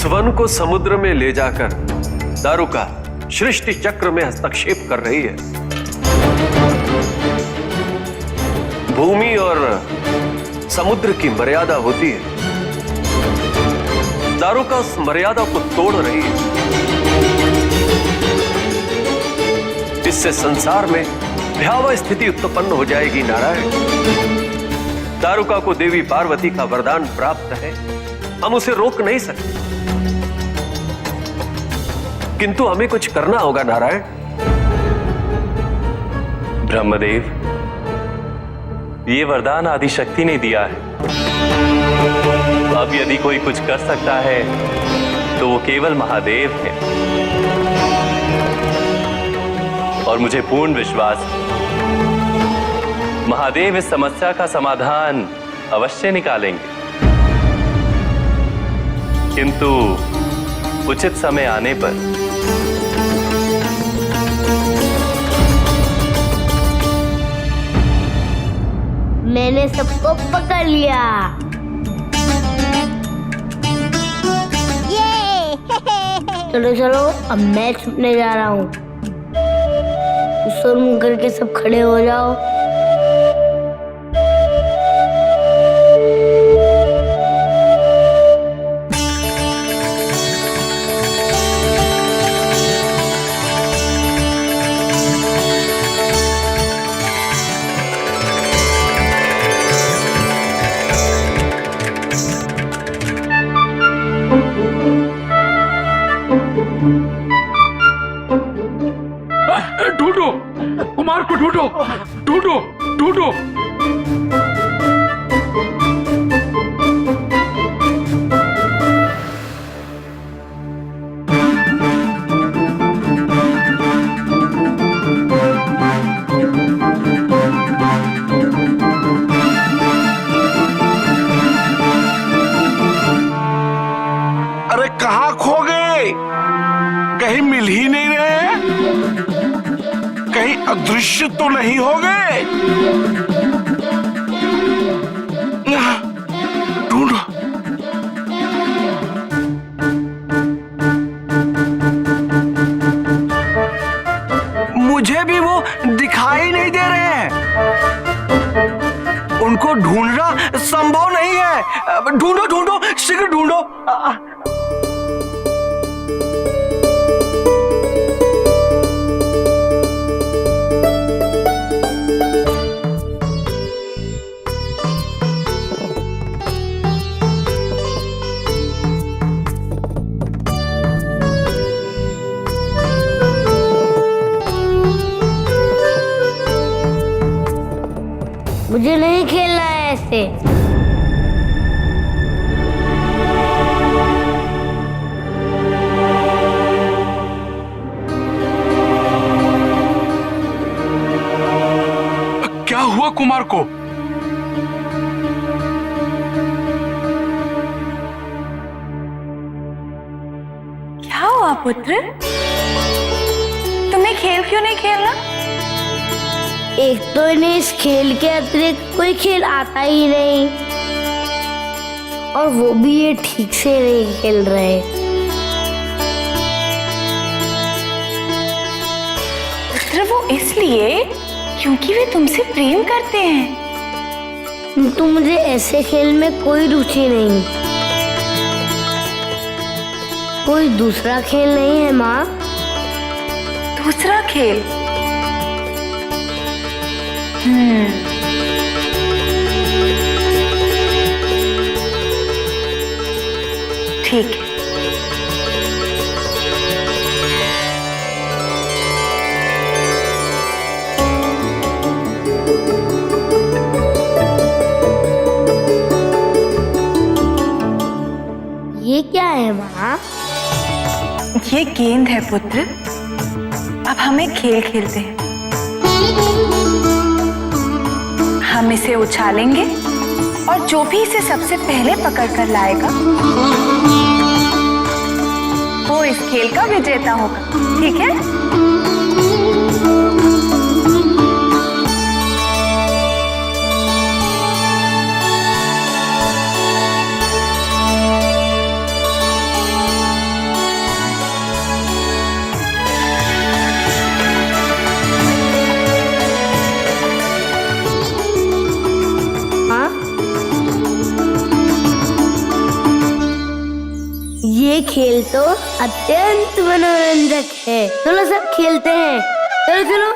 उस वन को समुद्र में ले जाकर दारुका सृष्टि चक्र में हस्तक्षेप कर रही है। भूमि और समुद्र की मर्यादा होती है, दारुका उस मर्यादा को तोड़ रही है। इससे संसार में भयावह स्थिति उत्पन्न हो जाएगी। नारायण, दारुका को देवी पार्वती का वरदान प्राप्त है, हम उसे रोक नहीं सकते, किंतु हमें कुछ करना होगा। नारायण, ब्रह्मदेव, ये वरदान आदिशक्ति ने दिया है। अब यदि कोई कुछ कर सकता है तो वो केवल महादेव है, और मुझे पूर्ण विश्वास है महादेव इस समस्या का समाधान अवश्य निकालेंगे। किंतु उचित समय आने पर। मैंने सबको पकड़ लिया। चलो चलो, अब मैं छुपने जा रहा हूँ। मुंह करके सब खड़े हो जाओ। ढूंढो, कुमार को ढूंढो, ढूंढो, ढूंढो। अरे कहाँ खो गए? कहीं मिल ही नहीं रहे, कहीं अदृश्य तो नहीं हो गए? ढूंढो। मुझे भी वो दिखाई नहीं दे रहे हैं। उनको ढूंढना संभव नहीं है। ढूंढो ढूंढो, शीघ्र ढूंढो। मुझे नहीं खेलना है ऐसे। क्या हुआ कुमार को? क्या हुआ पुत्र? तुम्हें खेल क्यों नहीं खेलना? एक तो इन्हें इस खेल के अतिरिक्त कोई खेल आता ही नहीं, और वो भी ये ठीक से नहीं खेल रहे। पुत्र, वो इसलिए क्योंकि वे तुमसे प्रेम करते हैं। तो मुझे ऐसे खेल में कोई रुचि नहीं। कोई दूसरा खेल नहीं है माँ? दूसरा खेल? ठीक है। ये क्या है माँ? ये गेंद है पुत्र। अब हम एक खेल खेलते हैं। हम इसे उछालेंगे और जो भी इसे सबसे पहले पकड़ कर लाएगा वो इस खेल का विजेता होगा। ठीक है? ये खेल तो अत्यंत मनोरंजक है। चलो सब खेलते हैं। चलो चलो।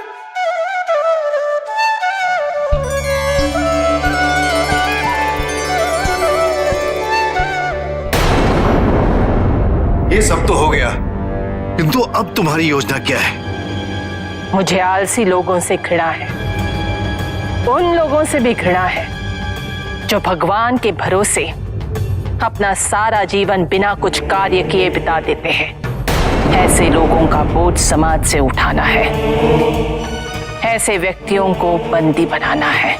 ये सब तो हो गया, किंतु अब तुम्हारी योजना क्या है? मुझे आलसी लोगों से घृणा है, उन लोगों से भी घृणा है जो भगवान के भरोसे अपना सारा जीवन बिना कुछ कार्य किए बिता देते हैं। ऐसे लोगों का बोझ समाज से उठाना है, ऐसे व्यक्तियों को बंदी बनाना है,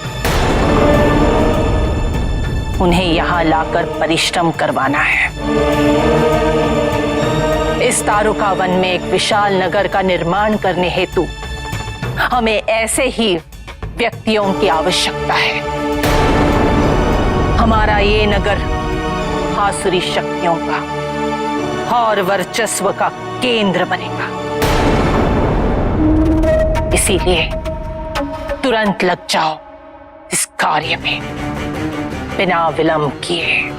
उन्हें यहां लाकर परिश्रम करवाना है। इस तारुका वन में एक विशाल नगर का निर्माण करने हेतु हमें ऐसे ही व्यक्तियों की आवश्यकता है। हमारा ये नगर आसुरी शक्तियों का और वर्चस्व का केंद्र बनेगा। इसीलिए तुरंत लग जाओ इस कार्य में बिना विलंब किए।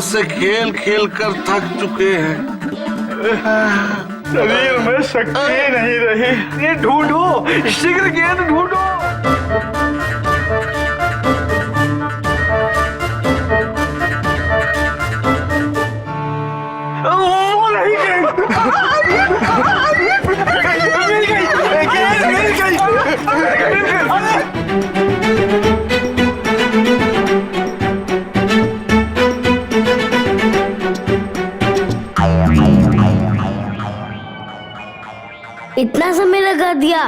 से खेल खेल कर थक चुके हैं। शरीर में शक्ति नहीं रही। ये ढूंढो, शीघ्र गेंद ढूंढो। वो नहीं गई। मिल गई, गेंद मिल गई। इतना समय लगा दिया।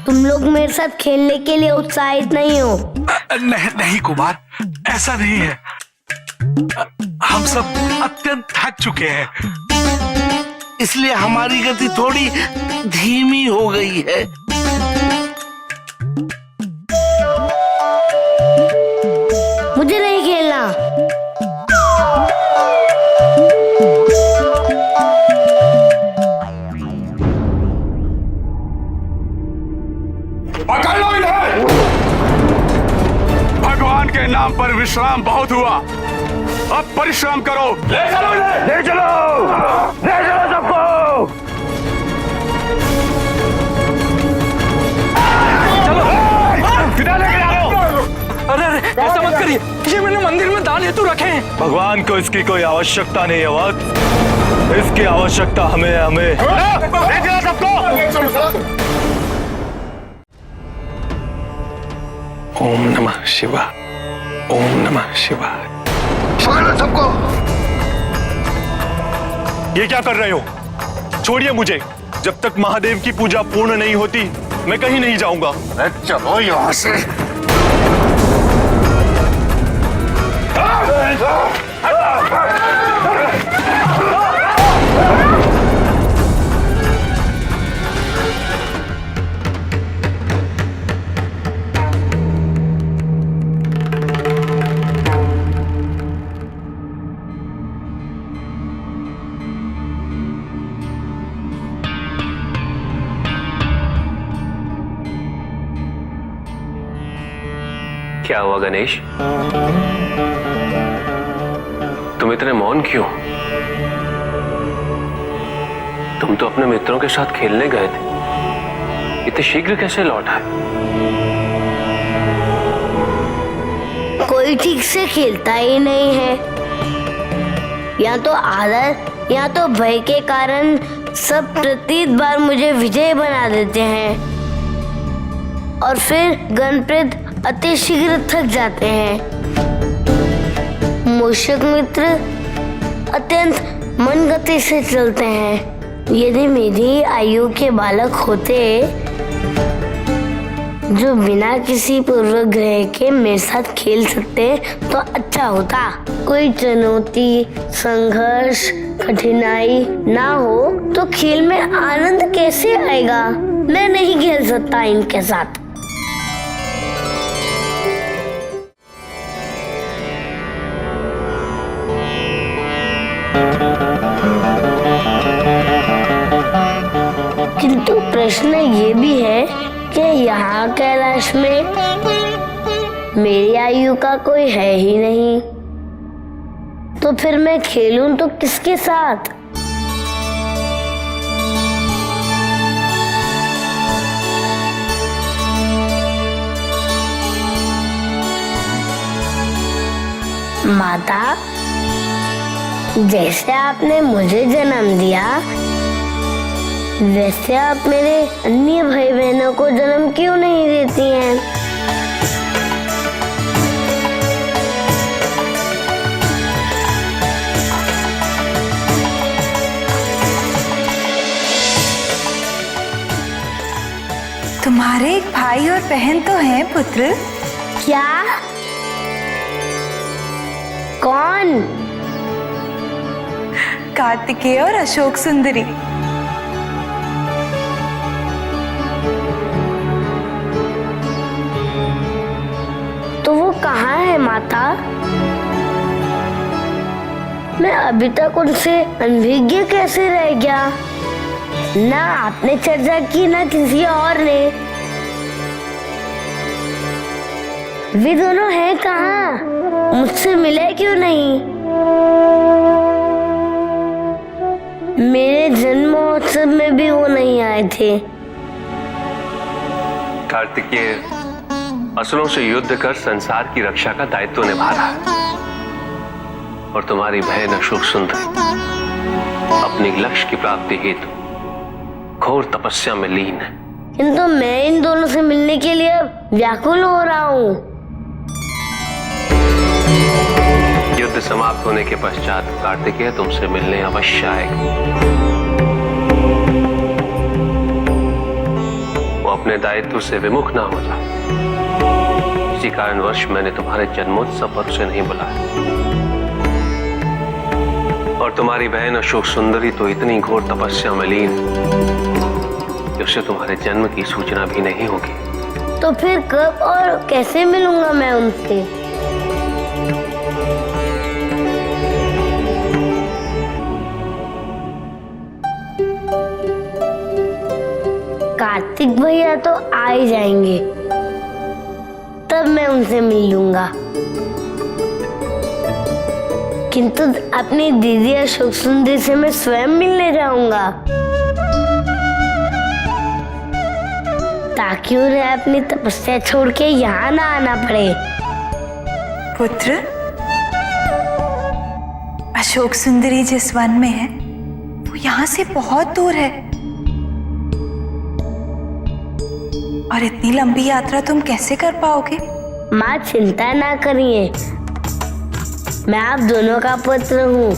तुम लोग मेरे साथ खेलने के लिए उत्साहित नहीं हो। नहीं नहीं कुमार, ऐसा नहीं है। हम सब अत्यंत थक चुके हैं, इसलिए हमारी गति थोड़ी धीमी हो गई है। मुझे नहीं खेलना। पकड़ लो इन्हें। भगवान के नाम पर विश्राम बहुत हुआ, अब परिश्रम करो। ले चलो इन्हें। ले चलो, ले चलो सबको। चलो किधर लेके जा रहे हो? अरे अरे ऐसा मत करिए, ये मैंने मंदिर में दान हेतु रखे हैं। भगवान को इसकी कोई आवश्यकता नहीं है वक्त, इसकी आवश्यकता हमें हमें। ले चलो सबको। ओम नमः शिवाय, ओम नमः शिवाय। पकड़ो सबको। ये क्या कर रहे हो? छोड़िए मुझे। जब तक महादेव की पूजा पूर्ण नहीं होती मैं कहीं नहीं जाऊंगा। चलो यहाँ से। क्या हुआ गणेश? तुम इतने मौन क्यों? तुम तो अपने मित्रों के साथ खेलने गए थे, इतने शीघ्र कैसे लौट आए? कोई ठीक से खेलता ही नहीं है। या तो आदत या तो भय के कारण सब प्रत्येक बार मुझे विजय बना देते हैं और फिर गणप्रेत अति शीघ्र थक जाते हैं। मूषक मित्र अत्यंत मन गति से चलते हैं। यदि मेरी आयु के बालक होते जो बिना किसी पूर्वग्रह के मेरे साथ खेल सकते तो अच्छा होता। कोई चुनौती, संघर्ष, कठिनाई ना हो तो खेल में आनंद कैसे आएगा? मैं नहीं खेल सकता इनके साथ। किंतु प्रश्न ये भी है कि यहाँ कैलाश में मेरी आयु का कोई है ही नहीं, तो फिर मैं खेलूं तो किसके साथ? माता, जैसे आपने मुझे जन्म दिया वैसे आप मेरे अन्य भाई बहनों को जन्म क्यों नहीं देती हैं? तुम्हारे एक भाई और बहन तो हैं पुत्र। क्या? कौन? कार्तिकेय और अशोक सुंदरी। तो वो कहाँ है माता? मैं अभी तक उनसे अनभिज्ञ कैसे रह गया? ना आपने चर्चा की ना किसी और ने। वे दोनों हैं कहाँ? मुझसे मिले क्यों नहीं? मेरे जन्म महोत्सव में भी वो नहीं आए थे। कार्तिकेय असुरों से युद्ध कर संसार की रक्षा का दायित्व निभा रहा है और तुम्हारी बहन अशोक सुंदरी अपनी लक्ष्य की प्राप्ति हेतु घोर तपस्या में लीन है। किंतु मैं इन दोनों से मिलने के लिए अब व्याकुल हो रहा हूँ। युद्ध समाप्त होने के पश्चात कार्तिकेय तुमसे मिलने अवश्य आएगा। वो अपने दायित्व से विमुख ना हो जाए, इसी कारणवश मैंने तुम्हारे जन्मोत्सव पर उसे नहीं बुलाया। और तुम्हारी बहन अशोक सुंदरी तो इतनी घोर तपस्या में लीन कि उसे तुम्हारे जन्म की सूचना भी नहीं होगी। तो फिर कब और कैसे मिलूंगा मैं उनसे? कार्तिक भैया तो आ ही जाएंगे, तब मैं उनसे मिल लूंगा। किंतु अपनी दीदी अशोक सुंदरी से मैं स्वयं मिलने जाऊंगा, ताकि उन्हें अपनी तपस्या छोड़ के यहाँ ना आना पड़े। पुत्र, अशोक सुंदरी जिस वन में है वो यहाँ से बहुत दूर है और इतनी लंबी यात्रा तुम कैसे कर पाओगे? माँ चिंता ना करिए, मैं आप दोनों का पुत्र हूँ,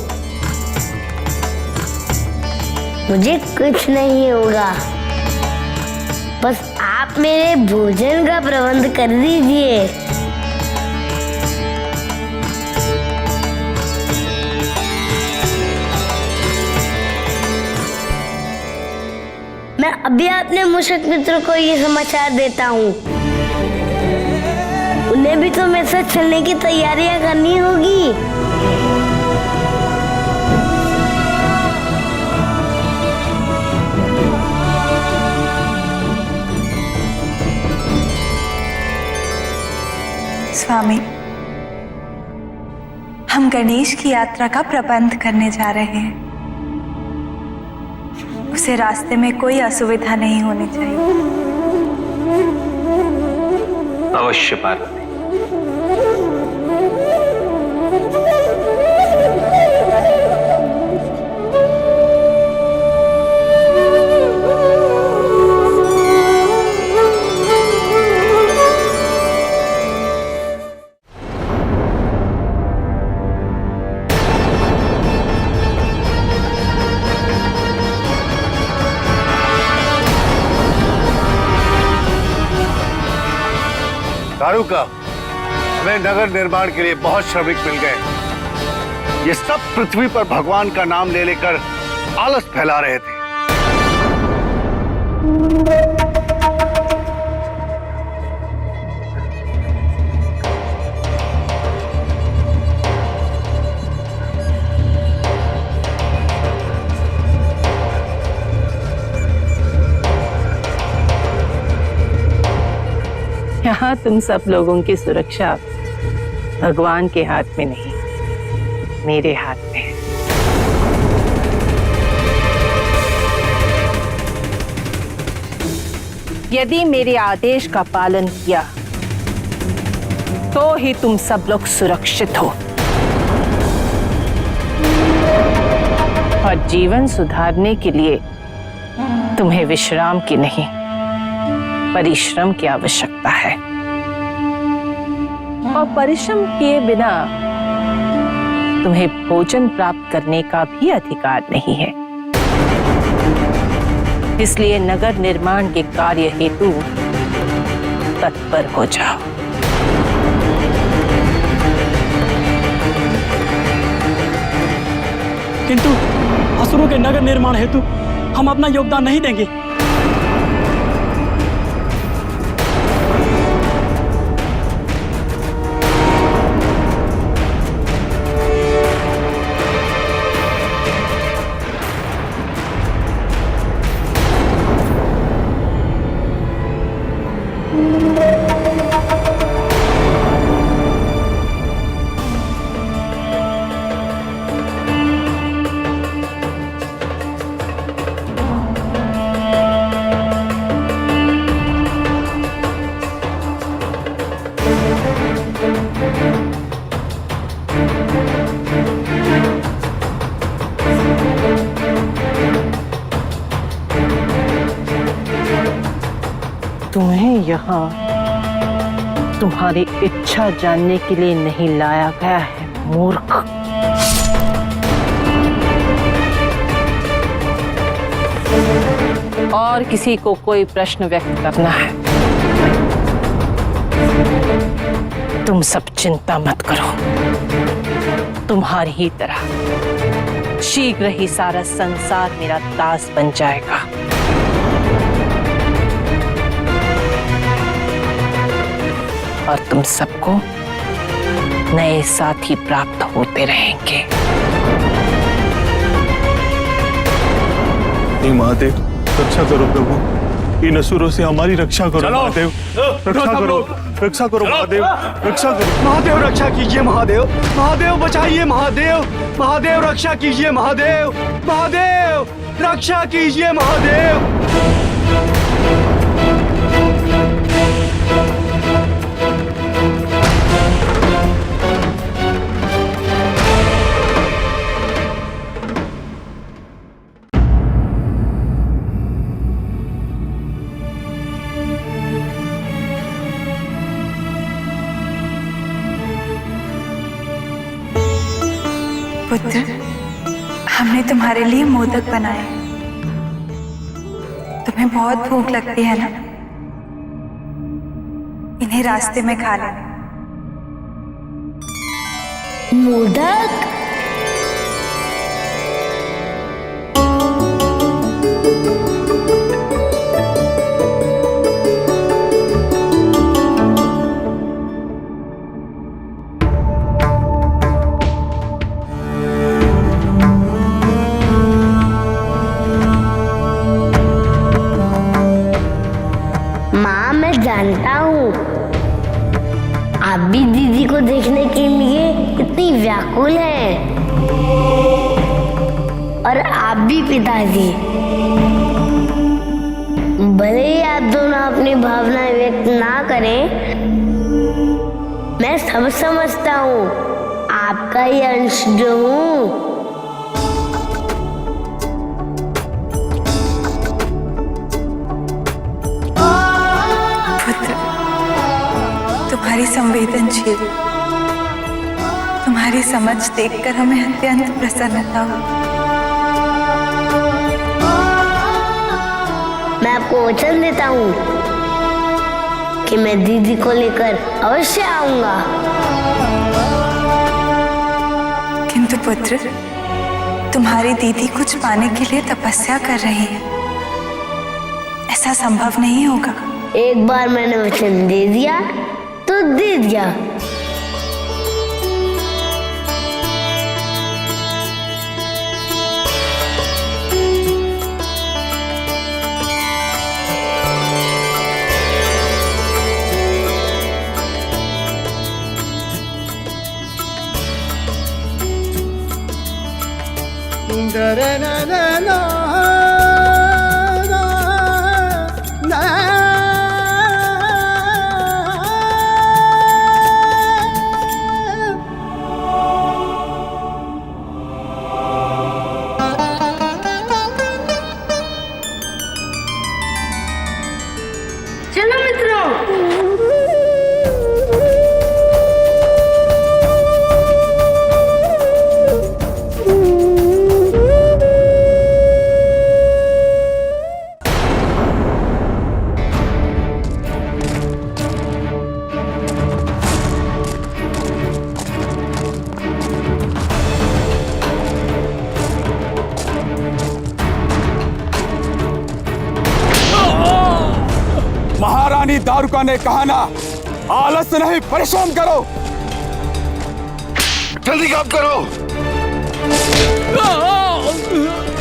मुझे कुछ नहीं होगा। बस आप मेरे भोजन का प्रबंध कर दीजिए। मैं अभी अपने मूषक मित्रों को ये समाचार देता हूँ। उन्हें भी तो मेरे साथ चलने की तैयारियां करनी होगी। स्वामी, हम गणेश की यात्रा का प्रबंध करने जा रहे हैं। उसे रास्ते में कोई असुविधा नहीं होनी चाहिए। अवश्य पार्वती। दारुका, हमें नगर निर्माण के लिए बहुत श्रमिक मिल गए। ये सब पृथ्वी पर भगवान का नाम ले लेकर आलस फैला रहे थे। यहाँ तुम सब लोगों की सुरक्षा भगवान के हाथ में नहीं, मेरे हाथ में है। यदि मेरे आदेश का पालन किया तो ही तुम सब लोग सुरक्षित हो और जीवन सुधारने के लिए तुम्हें विश्राम की नहीं, परिश्रम की आवश्यकता है। और परिश्रम किए बिना तुम्हें भोजन प्राप्त करने का भी अधिकार नहीं है। इसलिए नगर निर्माण के कार्य हेतु तत्पर हो जाओ। किंतु असुरों के नगर निर्माण हेतु हम अपना योगदान नहीं देंगे। तुम्हें यहाँ तुम्हारी इच्छा जानने के लिए नहीं लाया गया है, मूर्ख। और किसी को कोई प्रश्न व्यक्त करना है, तुम सब चिंता मत करो। तुम्हारी ही तरह शीघ्र ही सारा संसार मेरा दास बन जाएगा। और तुम सबको नए साथी प्राप्त होते रहेंगे। हे महादेव, रक्षा करो प्रभु, इन असुरों से हमारी रक्षा करो महादेव। रक्षा करो, रक्षा करो महादेव, रक्षा करो महादेव, रक्षा कीजिए महादेव, महादेव बचाइए महादेव, महादेव रक्षा कीजिए महादेव, महादेव रक्षा कीजिए महादेव। पुत्र, हमने तुम्हारे लिए मोदक बनाए। तुम्हें बहुत भूख लगती है ना? इन्हें रास्ते में खा लेना। मोदक? माँ, मैं जानता हूँ आप भी दीदी को देखने के लिए इतनी व्याकुल हैं। और आप भी पिताजी, भले ही आप दोनों अपनी भावनाएं व्यक्त ना करें, मैं सब समझता हूँ। आपका ही अंश जो हूँ। तुम्हारी संवेदनशील, तुम्हारी समझ देखकर हमें अत्यंत प्रसन्नता हुई। मैं आपको वचन देता हूँ कि मैं दीदी को लेकर अवश्य आऊंगा। किंतु पुत्र, तुम्हारी दीदी कुछ पाने के लिए तपस्या कर रही है, ऐसा संभव नहीं होगा। एक बार मैंने वचन दे दिया तो दे दिया। चलो मित्रों, महारानी दारुका ने कहा ना, आलस नहीं परिश्रम करो। जल्दी काम करो।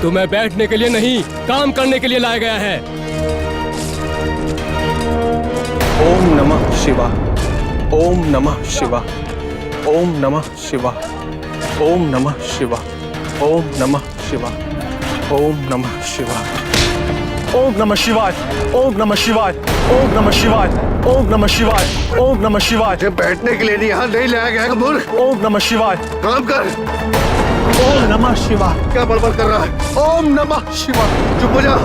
तुम्हें बैठने के लिए नहीं, काम करने के लिए लाया गया है। ओम नमः शिवाय। ओम नमः शिवाय। ओम नमः शिवाय। ओम नमः शिवाय। ओम नमः शिवाय। ओम नमः शिवाय। ओम नमः शिवाय। ओम नमः शिवाय। ओम नमः शिवाय। ओम नमः शिवाय। ओम नमः शिवाय। जब बैठने के लिए नहीं, यहाँ नहीं लाया गया है मूर्ख। ओम नमः शिवाय। काम कर। ओम नमः शिवाय। क्या बड़बड़ कर रहा है? ओम नमः शिवाय। चुप हो जा।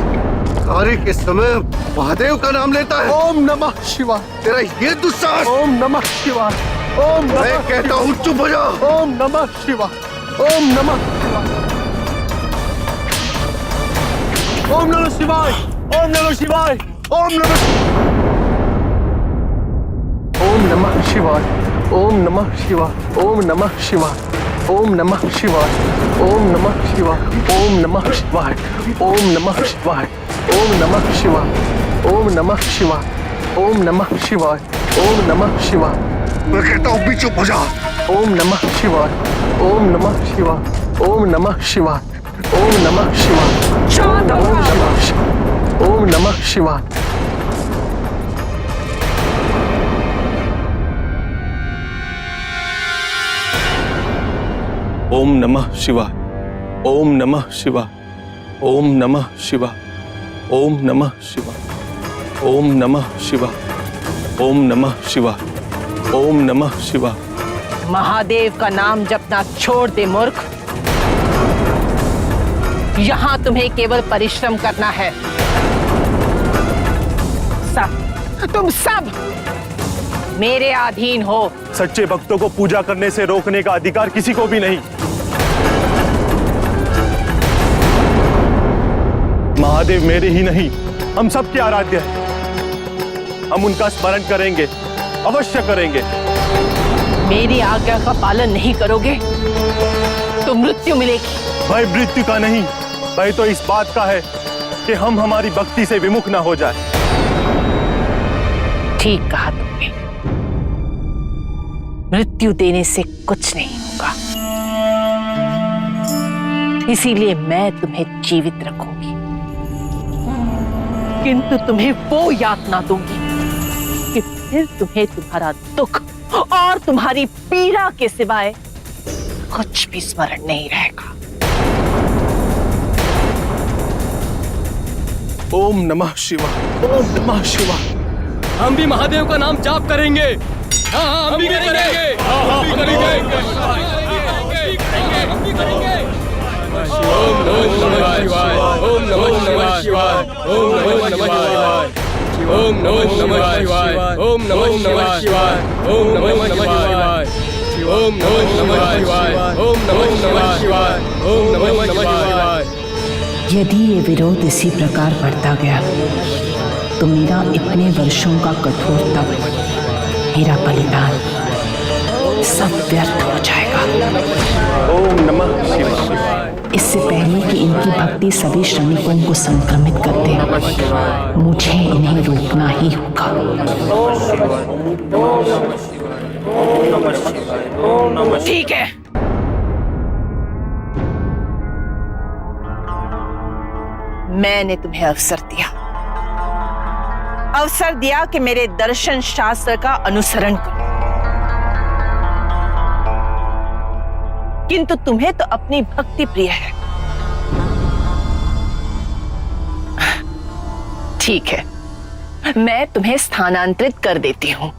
कार्य के समय महादेव का नाम लेता है। ओम नमः शिवाय। तेरा ये दुस्साहस। ओम नमः शिवाय। ओम मैं नमः कहता हूँ चुप हो जा। ओम नमः शिवाय। ओम नमः शिवाय। ओम नमः शिवाय। ओम नमः शिवाय। ओम नमः शिवाय। ओम नमः शिवाय। ओम नमः शिवाय। ओम नमः शिवाय। ओम नमः शिवाय। ओम नमः शिवाय। ओम नमः शिवाय। ओम नमः शिवाय। ओम नमः शिवाय। ओम नमः शिवाय। ओम नमः शिवाय। मैं कहता हूँ भी चुप हो जा। ओम नमः शिवाय। ओम नमः शिवाय। ओम नमः शिवाय। ओम नमः शिवाय। ओम नमः शिवाय। ओम नमः शिवाय। ओम नमः शिवाय। ओम नमः शिवाय। ओम नमः शिवाय। ओम नमः शिवाय। ओम नमः शिवाय। ओम नमः शिवाय। ओम नमः शिवाय। महादेव का नाम जपना छोड़ दे मूर्ख। यहाँ तुम्हें केवल परिश्रम करना है। तुम सब मेरे अधीन हो। सच्चे भक्तों को पूजा करने से रोकने का अधिकार किसी को भी नहीं। महादेव मेरे ही नहीं, हम सबके आराध्य हैं। हम उनका स्मरण करेंगे, अवश्य करेंगे। मेरी आज्ञा का पालन नहीं करोगे तो मृत्यु मिलेगी। भय मृत्यु का नहीं, भय तो इस बात का है कि हम हमारी भक्ति से विमुख ना हो जाए। ठीक कहा तुमने, मृत्यु देने से कुछ नहीं होगा, इसीलिए मैं तुम्हें जीवित रखूंगी, किंतु तुम्हें वो यातना दूंगी कि फिर तुम्हें तुम्हारा दुख और तुम्हारी पीड़ा के सिवाय कुछ भी स्मरण नहीं रहेगा। ओम नमः शिवाय, ओम नमः शिवाय। हम भी महादेव का नाम जाप करेंगे। हाँ, हम भी करेंगे। हम भी करेंगे। ओम नमः शिवाय, ओम नमः शिवाय, ओम नमः शिवाय, ओम नमः शिवाय, ओम नमः शिवाय, ओम नमः शिवाय, ओम नमः शिवाय, ओम नमः शिवाय, ओम नमः शिवाय। यदि ये विरोध इसी प्रकार बढ़ता गया तो मेरा इतने वर्षों का कठोर तप, मेरा बलिदान सब व्यर्थ हो जाएगा। ओम नमः शिवाय। इससे पहले कि इनकी भक्ति सभी श्रमिकों को संक्रमित कर दे, मुझे इन्हें रोकना ही होगा। ठीक है, मैंने तुम्हें अवसर दिया कि मेरे दर्शन शास्त्र का अनुसरण करो, किंतु तुम्हें तो अपनी भक्ति प्रिय है। ठीक है, मैं तुम्हें स्थानांतरित कर देती हूं,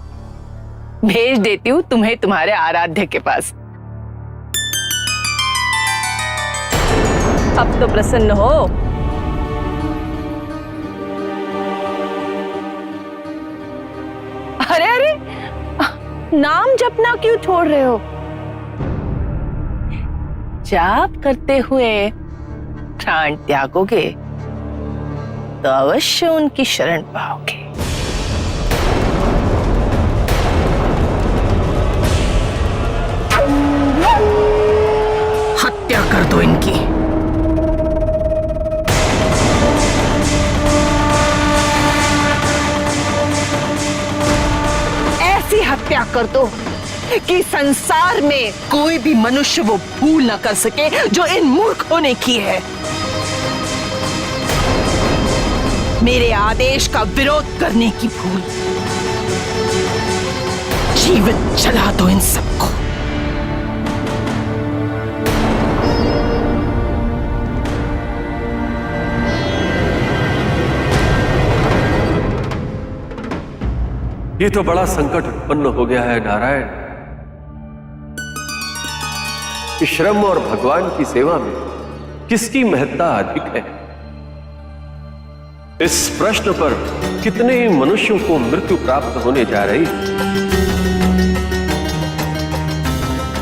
भेज देती हूं तुम्हें तुम्हारे आराध्य के पास। अब तो प्रसन्न हो। अरे अरे, नाम जपना क्यों छोड़ रहे हो? जाप करते हुए प्राण त्यागोगे तो अवश्य उनकी शरण पाओगे। हत्या कर दो इनकी। ऐसी हत्या कर दो कि संसार में कोई भी मनुष्य वो भूल न कर सके जो इन मूर्खों ने की है। मेरे आदेश का विरोध करने की भूल। जीवित जला दो इन सबको। ये तो बड़ा संकट उत्पन्न हो गया है नारायण। कि श्रम और भगवान की सेवा में किसकी महत्ता अधिक है? इस प्रश्न पर कितने ही मनुष्यों को मृत्यु प्राप्त होने जा रही है।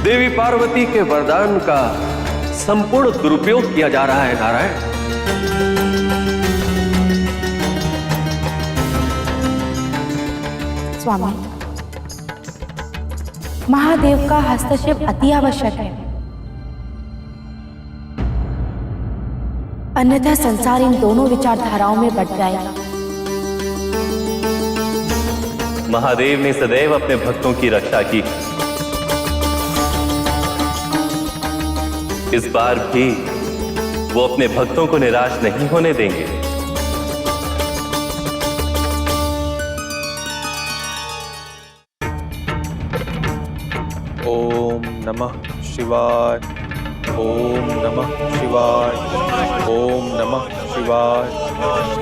देवी पार्वती के वरदान का संपूर्ण दुरुपयोग किया जा रहा है नारायण। स्वामी, महादेव का हस्तक्षेप अति आवश्यक है, अन्यथा संसार इन दोनों विचारधाराओं में बट जाएगा। महादेव ने सदैव अपने भक्तों की रक्षा की। इस बार भी वो अपने भक्तों को निराश नहीं होने देंगे। ओम नमः शिवाय, ओम नमः शिवाय, ओम नमः शिवाय,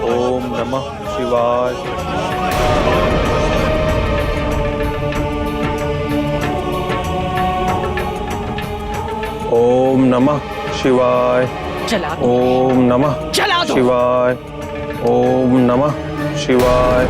ओम नमः शिवाय। ओम नमः शिवाय, जला दो। ओम नमः जला दो। शिवाय, ओम नमः शिवाय।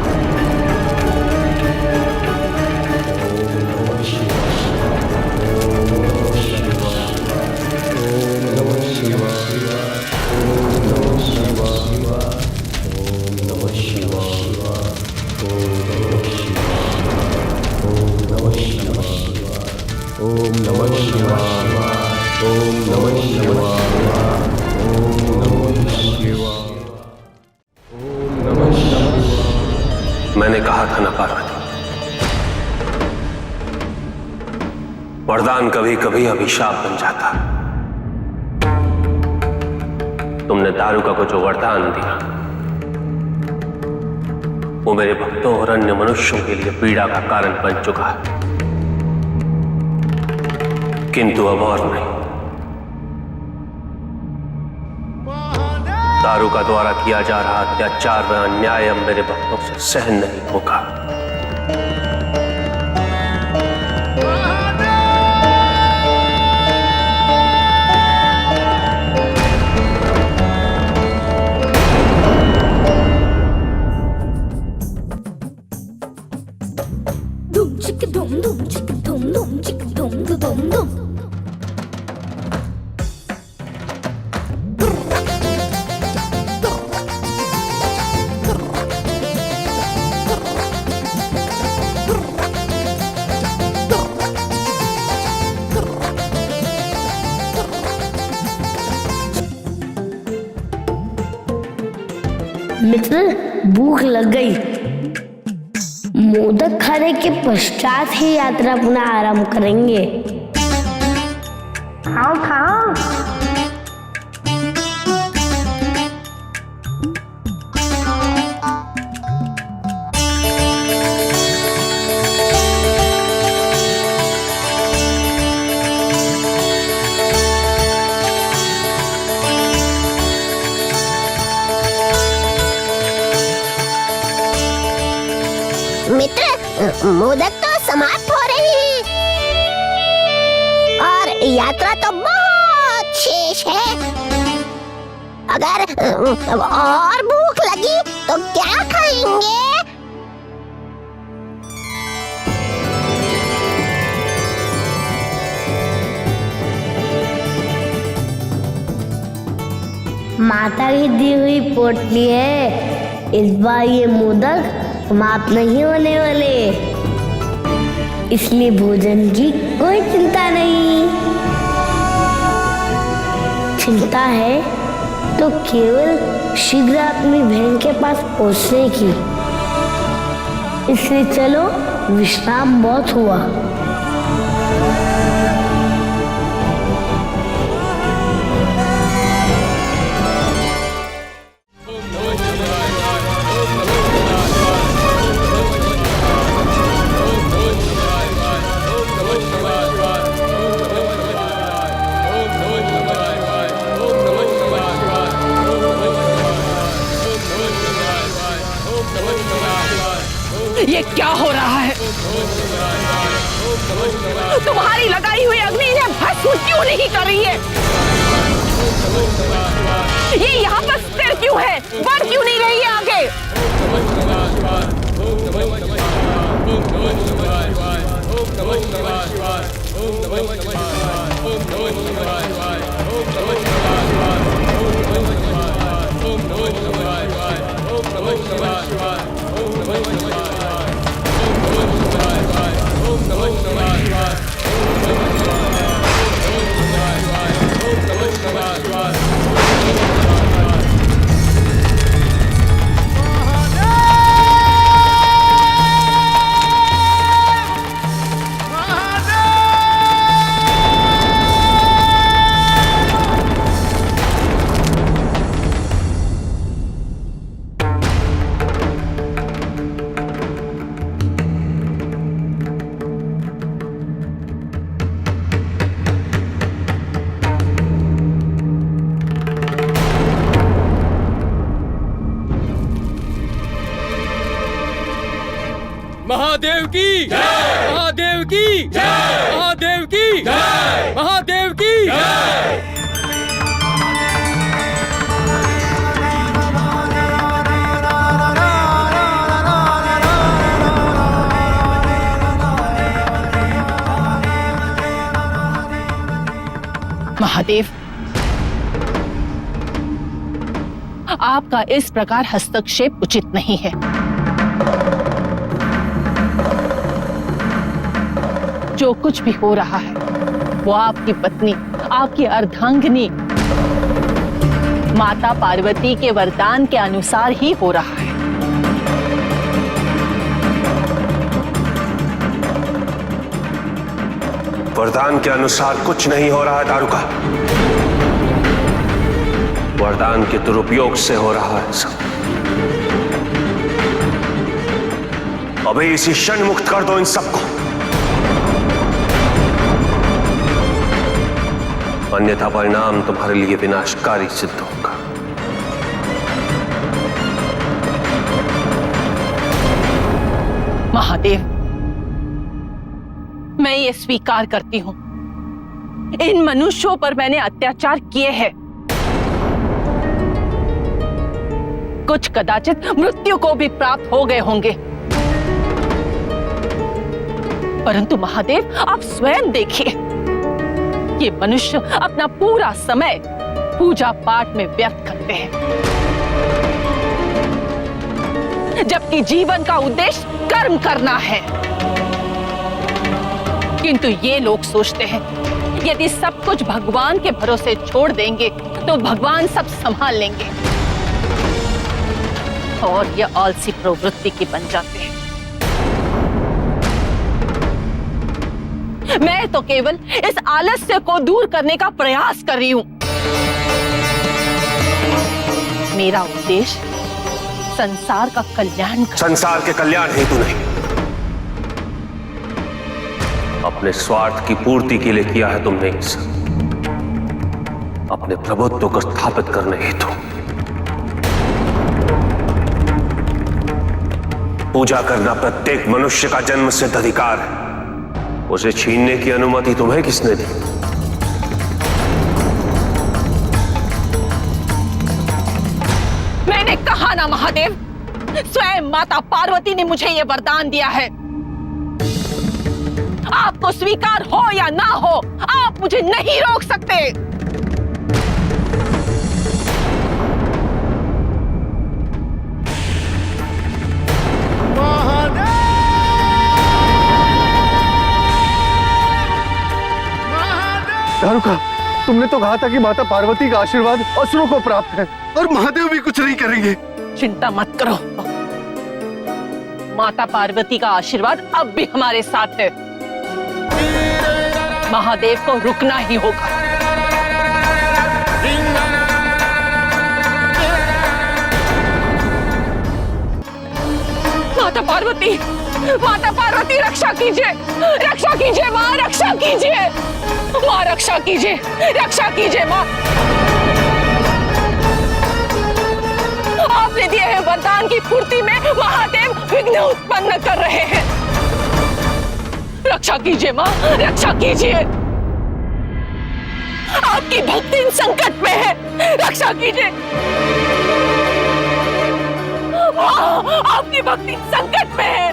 मैंने कहा था ना पार्वती, वरदान कभी कभी अभिशाप बन जाता। तुमने दारुका को जो वरदान दिया वो मेरे भक्तों और अन्य मनुष्यों के लिए पीड़ा का कारण बन चुका है। किंतु अब और नहीं। दारुका द्वारा किया जा रहा अत्याचार व अन्याय अब मेरे भक्तों से सहन नहीं होगा। मित्र, भूख लग गई। मोदक खाने के पश्चात ही यात्रा पुनः आरंभ करेंगे। खाओ खाओ। मित्र, मोदक तो समाप्त हो रही है और यात्रा तो बहुत शेष है। अगर और भूख लगी तो क्या खाएंगे? माता की दी हुई पोटली है। इस बार ये मोदक समाप्त नहीं होने वाले, इसलिए भोजन की कोई चिंता नहीं। चिंता है तो केवल शीघ्र अपनी बहन के पास पहुंचने की। इसलिए चलो, विश्राम बहुत हुआ। ये क्या हो रहा है? तुम्हारी लगाई हुई अग्नि इन्हें भस्म क्यों नहीं कर रही है? ये यहाँ पर स्थिर क्यों है? बढ़ क्यों नहीं रही है आगे? महादेव की जय, महादेव की जय, महादेव की जय, महादेव की जय। महादेव, आपका इस प्रकार हस्तक्षेप उचित नहीं है। जो कुछ भी हो रहा है वो आपकी पत्नी, आपकी अर्धांगिनी माता पार्वती के वरदान के अनुसार ही हो रहा है। वरदान के अनुसार कुछ नहीं हो रहा है दारुका। वरदान के दुरुपयोग से हो रहा है सब। अभी इसी क्षण मुक्त कर दो इन सबको। अन्यथा परिणाम तुम्हारे लिए विनाशकारी सिद्ध होगा। महादेव, मैं ये स्वीकार करती हूं, इन मनुष्यों पर मैंने अत्याचार किए हैं। कुछ कदाचित मृत्यु को भी प्राप्त हो गए होंगे, परंतु महादेव आप स्वयं देखिए, ये मनुष्य अपना पूरा समय पूजा पाठ में व्यर्थ करते हैं, जबकि जीवन का उद्देश्य कर्म करना है। किंतु ये लोग सोचते हैं यदि सब कुछ भगवान के भरोसे छोड़ देंगे तो भगवान सब संभाल लेंगे, और ये आलसी प्रवृत्ति की बन जाते हैं। मैं तो केवल इस आलस्य को दूर करने का प्रयास कर रही हूं। मेरा उद्देश्य संसार का कल्याण करना। संसार के कल्याण हेतु नहीं, अपने स्वार्थ की पूर्ति के लिए किया है तुमने ये सब, अपने प्रभुत्व को स्थापित करने हेतु। पूजा करना प्रत्येक मनुष्य का जन्म सिद्ध अधिकार है, उसे छीनने की अनुमति तुम्हें किसने दी? मैंने कहा ना महादेव, स्वयं माता पार्वती ने मुझे यह वरदान दिया है। आपको स्वीकार हो या ना हो, आप मुझे नहीं रोक सकते। दारुका, तुमने तो कहा था कि माता पार्वती का आशीर्वाद असुरों को प्राप्त है और महादेव भी कुछ नहीं करेंगे। चिंता मत करो, माता पार्वती का आशीर्वाद अब भी हमारे साथ है। महादेव को रुकना ही होगा। माता पार्वती रक्षा कीजिए, रक्षा कीजिए माँ, रक्षा कीजिए माँ, रक्षा कीजिए, रक्षा कीजिए माँ। आपने दिए हैं वरदान की पूर्ति में महादेव विघ्न उत्पन्न कर रहे हैं। रक्षा कीजिए माँ, रक्षा कीजिए। आपकी भक्ति इन संकट में है, रक्षा कीजिए माँ, आपकी भक्ति संकट में है।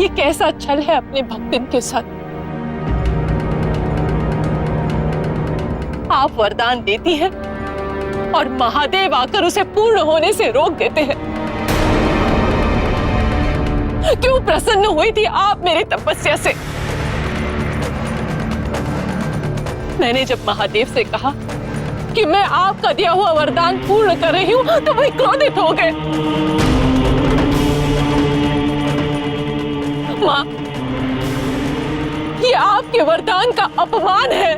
ये कैसा छल है अपने भक्तन के साथ। आप वरदान देती हैं और महादेव आकर उसे पूर्ण होने से रोक देते हैं। क्यों प्रसन्न हुई थी आप मेरी तपस्या से? मैंने जब महादेव से कहा कि मैं आपका दिया हुआ वरदान पूर्ण कर रही हूं तो वही क्रोधित हो गए। माँ, ये आपके वरदान का अपमान है।